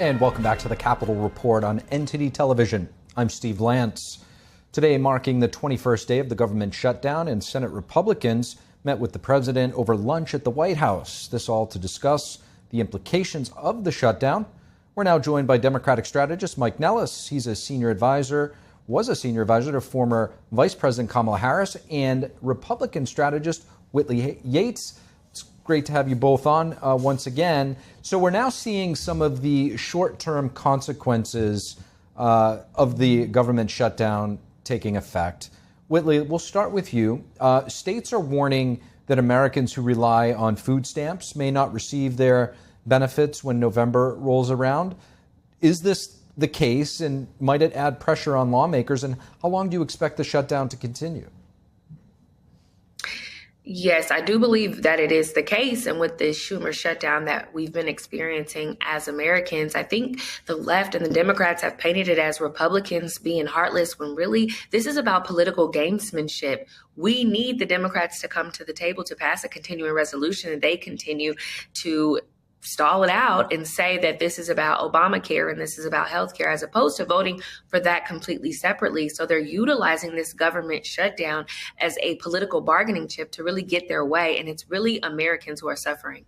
And welcome back to the Capitol Report on NTD Television. I'm Steve Lance. Today, marking the 21st day of the government shutdown, and Senate Republicans met with the president over lunch at the White House. This all to discuss the implications of the shutdown. We're now joined by Democratic strategist Mike Nellis. He's was a senior advisor to former Vice President Kamala Harris, and Republican strategist Whitley Yates. Great to have you both on once again. So we're now seeing some of the short-term consequences of the government shutdown taking effect. Whitley, we'll start with you. States are warning that Americans who rely on food stamps may not receive their benefits when November rolls around. Is this the case, and might it add pressure on lawmakers? And how long do you expect the shutdown to continue? Yes, I do believe that it is the case. And with this Schumer shutdown that we've been experiencing as Americans, I think the left and the Democrats have painted it as Republicans being heartless, when really this is about political gamesmanship. We need the Democrats to come to the table to pass a continuing resolution, and they continue to stall it out and say that this is about Obamacare and this is about healthcare, as opposed to voting for that completely separately. So they're utilizing this government shutdown as a political bargaining chip to really get their way. And it's really Americans who are suffering.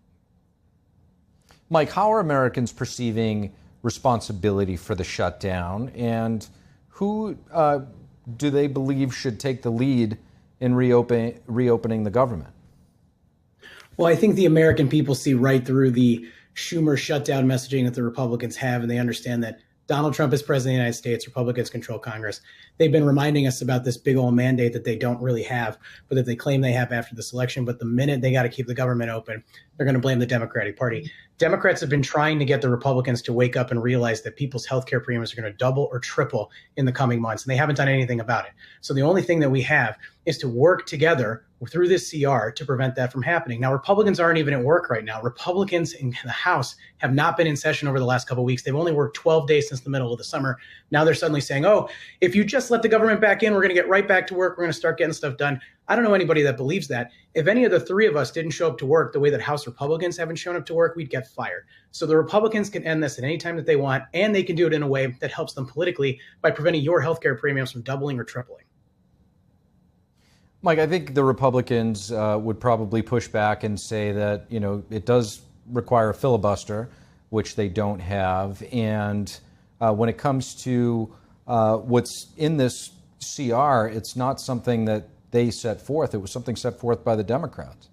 Mike, how are Americans perceiving responsibility for the shutdown, and who do they believe should take the lead in reopening the government? Well, I think the American people see right through the Schumer shutdown messaging that the Republicans have, and they understand that Donald Trump is president of the United States, Republicans control Congress. They've been reminding us about this big old mandate that they don't really have, but that they claim they have after this election. But the minute they got to keep the government open, they're going to blame the Democratic Party. Democrats have been trying to get the Republicans to wake up and realize that people's health care premiums are going to double or triple in the coming months, and they haven't done anything about it. So the only thing that we have is to work together through this CR to prevent that from happening. Now, Republicans aren't even at work right now. Republicans in the House have not been in session over the last couple of weeks. They've only worked 12 days since the middle of the summer. Now they're suddenly saying, oh, if you just let the government back in, we're going to get right back to work. We're going to start getting stuff done. I don't know anybody that believes that. If any of the three of us didn't show up to work the way that House Republicans haven't shown up to work, we'd get fired. So the Republicans can end this at any time that they want, and they can do it in a way that helps them politically by preventing your healthcare premiums from doubling or tripling. Mike, I think the Republicans would probably push back and say that, it does require a filibuster, which they don't have. And when it comes to what's in this CR, it's not something that they set forth. It was something set forth by the Democrats.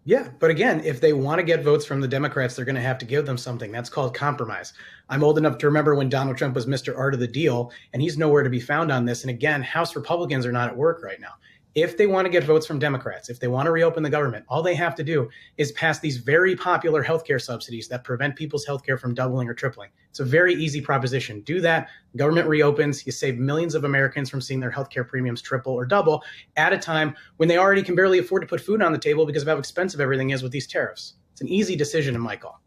Yeah, but again, if they want to get votes from the Democrats, they're going to have to give them something. That's called compromise. I'm old enough to remember when Donald Trump was Mr. Art of the Deal, and he's nowhere to be found on this. And again, House Republicans are not at work right now. If they want to get votes from Democrats, if they want to reopen the government, all they have to do is pass these very popular healthcare subsidies that prevent people's healthcare from doubling or tripling. It's a very easy proposition. Do that. Government reopens. You save millions of Americans from seeing their healthcare premiums triple or double at a time when they already can barely afford to put food on the table because of how expensive everything is with these tariffs. It's an easy decision to my call.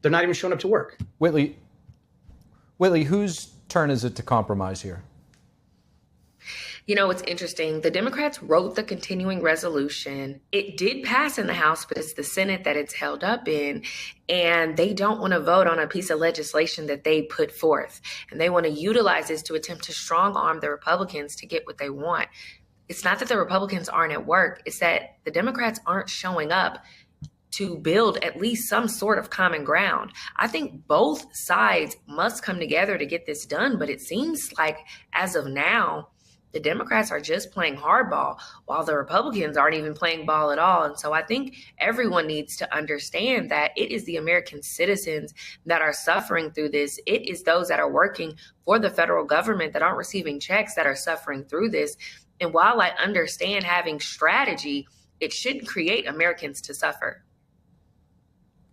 They're not even showing up to work. Whitley, whose turn is it to compromise here? It's interesting. The Democrats wrote the continuing resolution. It did pass in the House, but it's the Senate that it's held up in. And they don't want to vote on a piece of legislation that they put forth. And they want to utilize this to attempt to strong arm the Republicans to get what they want. It's not that the Republicans aren't at work. It's that the Democrats aren't showing up to build at least some sort of common ground. I think both sides must come together to get this done. But it seems like as of now, the Democrats are just playing hardball while the Republicans aren't even playing ball at all. And so I think everyone needs to understand that it is the American citizens that are suffering through this. It is those that are working for the federal government that aren't receiving checks that are suffering through this. And while I understand having strategy, it shouldn't create Americans to suffer.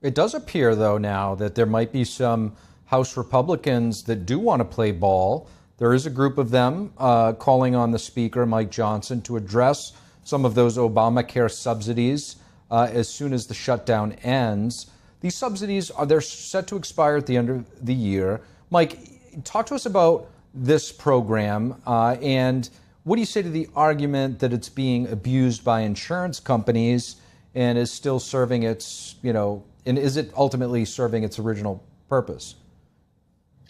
It does appear, though, now that there might be some House Republicans that do want to play ball. There is a group of them calling on the Speaker, Mike Johnson, to address some of those Obamacare subsidies as soon as the shutdown ends. These subsidies, they're set to expire at the end of the year. Mike, talk to us about this program and what do you say to the argument that it's being abused by insurance companies and is still serving its And is it ultimately serving its original purpose?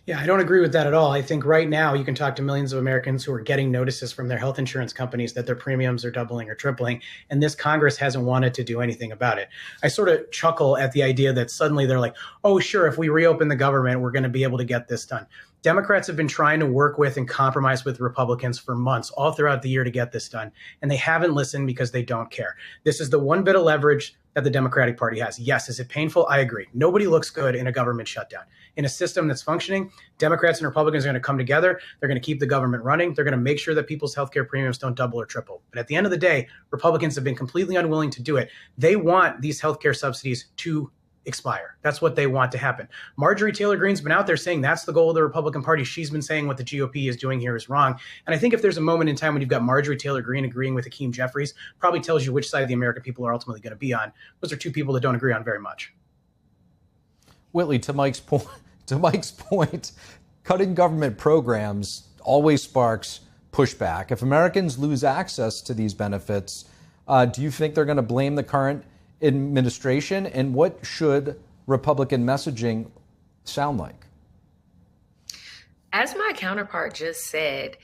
Yeah, I don't agree with that at all. I think right now you can talk to millions of Americans who are getting notices from their health insurance companies that their premiums are doubling or tripling, and this Congress hasn't wanted to do anything about it. I sort of chuckle at the idea that suddenly they're like, oh, sure, if we reopen the government, we're going to be able to get this done. Democrats have been trying to work with and compromise with Republicans for months, all throughout the year, to get this done, and they haven't listened because they don't care. This is the one bit of leverage that the Democratic Party has. Yes, is it painful? I agree. Nobody looks good in a government shutdown. In a system that's functioning, Democrats and Republicans are going to come together. They're going to keep the government running. They're going to make sure that people's healthcare premiums don't double or triple. But at the end of the day, Republicans have been completely unwilling to do it. They want these healthcare subsidies to expire. That's what they want to happen. Marjorie Taylor Greene's been out there saying that's the goal of the Republican Party. She's been saying what the GOP is doing here is wrong. And I think if there's a moment in time when you've got Marjorie Taylor Greene agreeing with Hakeem Jeffries, probably tells you which side of the American people are ultimately going to be on. Those are two people that don't agree on very much. Whitley, to Mike's point, cutting government programs always sparks pushback. If Americans lose access to these benefits, do you think they're going to blame the current administration? And what should Republican messaging sound like? As my counterpart just said,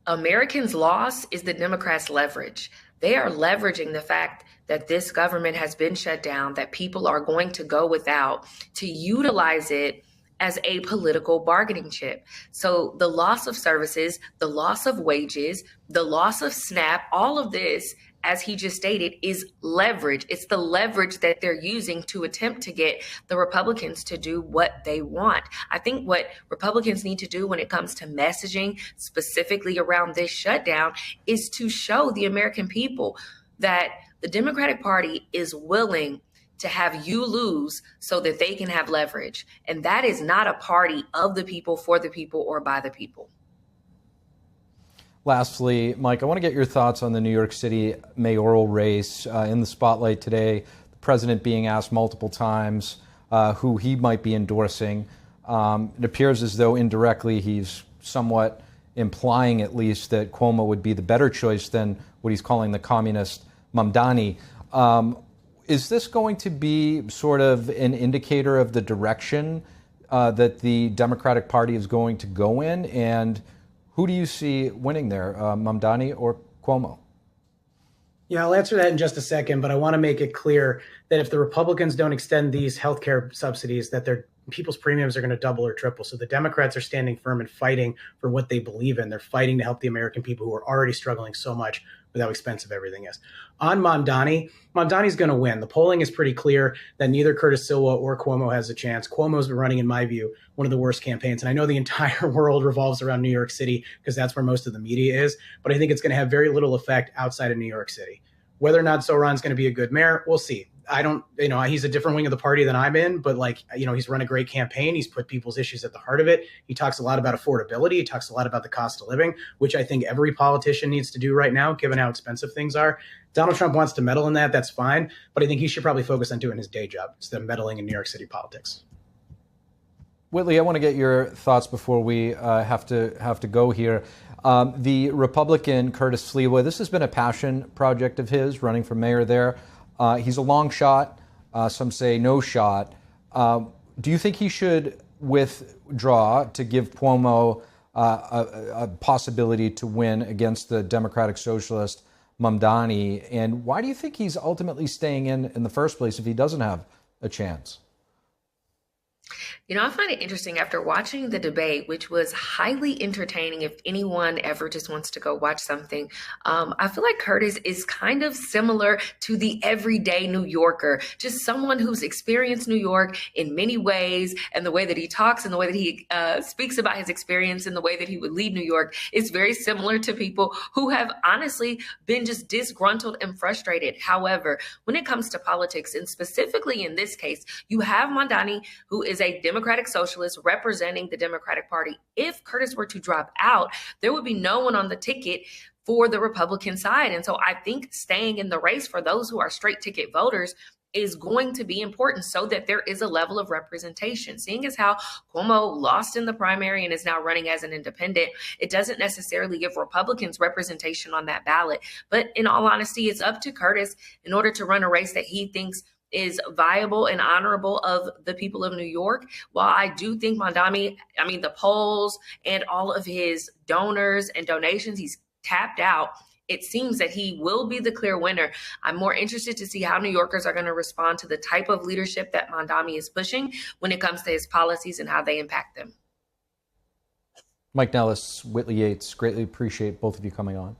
Americans' loss is the Democrats' leverage. They are leveraging the fact that this government has been shut down, that people are going to go without, to utilize it as a political bargaining chip. So the loss of services, the loss of wages, the loss of SNAP, all of this, as he just stated, is leverage. It's the leverage that they're using to attempt to get the Republicans to do what they want. I think what Republicans need to do when it comes to messaging, specifically around this shutdown, is to show the American people that the Democratic Party is willing to have you lose so that they can have leverage. And that is not a party of the people, for the people, or by the people. Lastly, Mike, I want to get your thoughts on the New York City mayoral race in the spotlight today. The president being asked multiple times who he might be endorsing. It appears as though indirectly he's somewhat implying at least that Cuomo would be the better choice than what he's calling the communist Mamdani. Is this going to be sort of an indicator of the direction that the Democratic Party is going to go in? And who do you see winning there, Mamdani or Cuomo? Yeah, I'll answer that in just a second, but I want to make it clear that if the Republicans don't extend these healthcare subsidies, that their people's premiums are going to double or triple. So the Democrats are standing firm and fighting for what they believe in. They're fighting to help the American people who are already struggling so much with how expensive everything is. On Mamdani's going to win. The polling is pretty clear that neither Curtis Silva or Cuomo has a chance. Cuomo's been running, in my view, one of the worst campaigns. And I know the entire world revolves around New York City because that's where most of the media is. But I think it's going to have very little effect outside of New York City. Whether or not Zohran's going to be a good mayor, we'll see. I don't, he's a different wing of the party than I'm in, but he's run a great campaign. He's put people's issues at the heart of it. He talks a lot about affordability. He talks a lot about the cost of living, which I think every politician needs to do right now, given how expensive things are. Donald Trump wants to meddle in that. That's fine. But I think he should probably focus on doing his day job instead of meddling in New York City politics. Whitley, I want to get your thoughts before we have to go here. The Republican Curtis Sliwa, this has been a passion project of his, running for mayor there. He's a long shot. Some say no shot. Do you think he should withdraw to give Cuomo a possibility to win against the Democratic Socialist Mamdani? And why do you think he's ultimately staying in the first place if he doesn't have a chance? I find it interesting after watching the debate, which was highly entertaining. If anyone ever just wants to go watch something, I feel like Curtis is kind of similar to the everyday New Yorker, just someone who's experienced New York in many ways. And the way that he talks and the way that he speaks about his experience and the way that he would lead New York is very similar to people who have honestly been just disgruntled and frustrated. However, when it comes to politics, and specifically in this case, you have Mamdani, who is a Democratic Socialist representing the Democratic Party. If Curtis were to drop out, there would be no one on the ticket for the Republican side. And so I think staying in the race for those who are straight ticket voters is going to be important so that there is a level of representation. Seeing as how Cuomo lost in the primary and is now running as an independent, it doesn't necessarily give Republicans representation on that ballot. But in all honesty, it's up to Curtis in order to run a race that he thinks is viable and honorable of the people of New York. While I do think the polls and all of his donors and donations, he's tapped out. It seems that he will be the clear winner. I'm more interested to see how New Yorkers are going to respond to the type of leadership that Mamdani is pushing when it comes to his policies and how they impact them. Mike Nellis, Whitley Yates, greatly appreciate both of you coming on.